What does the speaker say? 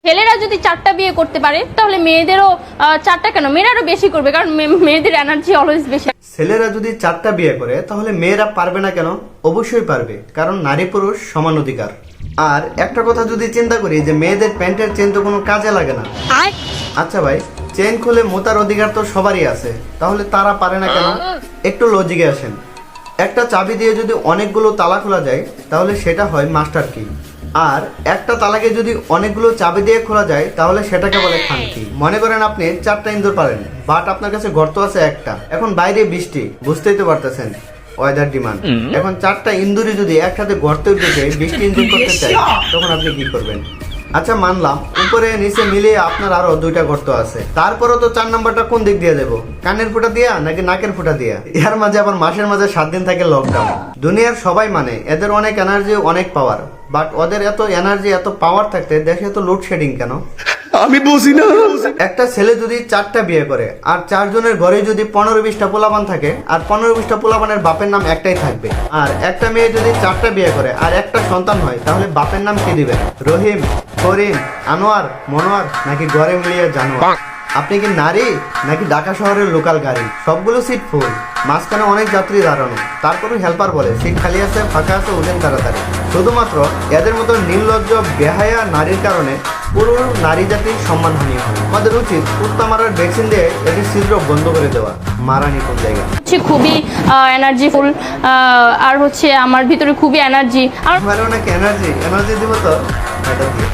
ছেলেরা যদি 4টা বিয়ে করতে পারে তাহলে মেয়েদেরও 4টা কেন, মেয়েরা আরো বেশি করবে, কারণ মেয়েদের এনার্জি অলওয়েজ বেশি। ছেলেরা যদি 4টা বিয়ে করে তাহলে মেয়েরা পারবে না কেন? অবশ্যই পারবে, কারণ নারী পুরুষ সমান অধিকার। আর একটা কথা যদি চিন্তা করি যে মেয়েদের প্যান্টের চেন তো কোনো কাজে লাগে না। আচ্ছা ভাই, চেন খুলে মোতার অধিকার তো সবারই আছে, তাহলে তারা পারে না কেন? একটু লজিকে আসেন। একটা চাবি দিয়ে যদি অনেকগুলো তালা খোলা যায় তাহলে সেটা হয় মাস্টার কি। আর একটা তালাকে যদি অনেকগুলো চাবি দিয়ে খোলা যায় তাহলে সেটাকে বলে খানকি। মনে করেন আপনি 4টা ইন্দুর পারেন, বাট আপনার কাছে গর্ত আছে একটা। এখন বাইরে বৃষ্টি, বুঝতেই তো পারতেছেন ওয়েদার ডিমান্ড। এখন 4টা ইন্দুরই যদি একসাথে গর্তে উঠে বৃষ্টি ইন্দুর করতে চাই তখন আপনি কি করবেন? আচ্ছা মানলাম উপরে নিচে মিলিয়ে আপনার আরো 2টা গর্ত আছে, তারপরও তো 4 নাম্বারটা কোন দিক দিয়ে দেবো? কানের ফুটা দিয়া নাকি নাকের ফুটা দিয়া? এর মাঝে আবার মাসের মাঝে 7 দিন থাকে লকডাউন। দুনিয়ার সবাই মানে এদের অনেক এনার্জি, অনেক পাওয়ার, বাট ওদের এত এনার্জি, এত পাওয়ার থাকতে দেশে এত লোডশেডিং কেন? আমি বুঝি না। একটা ছেলে যদি 4টা বিয়ে করে আর 4 জনের ঘরে যদি 15-20টা পোলাপান থাকে আর 15-20টা পোলাপানের বাপের নাম একটাই থাকবে, আর একটা মেয়ে যদি 4টা বিয়ে করে আর একটা সন্তান হয় তাহলে বাপের নাম কি দিবেন? রহিম, করিম, আনোয়ার, মনোয়ার নাকি ঘরে মিলিয়ে জানোয়ার? আপনি কি নারী নাকি ঢাকা শহরের লোকাল গাড়ি? সবগুলো সিট ফুল, মাঝখানে অনেক যাত্রী দাঁড়ানো, তারপরে হেল্পার বলে সিট খালি আছে, ফাঁকা আছে, উঠেন তাড়াতাড়ি। শুধুমাত্র এদের মতো নির্লজ্জ বেহায়া নারীর কারণে পুরো নারী জাতির সম্মানহানি হয়। আমাদের উচিত কুত্তা মারার ভ্যাকসিন দিয়ে এদের ছিদ্র বন্ধ করে দেওয়া। মারানি কোন জায়গা? খুবই এনার্জিফুল, আর হচ্ছে আমার ভিতরে খুবই এনার্জি। আমারও নাকি এনার্জি দিব তো এটা দিয়ে।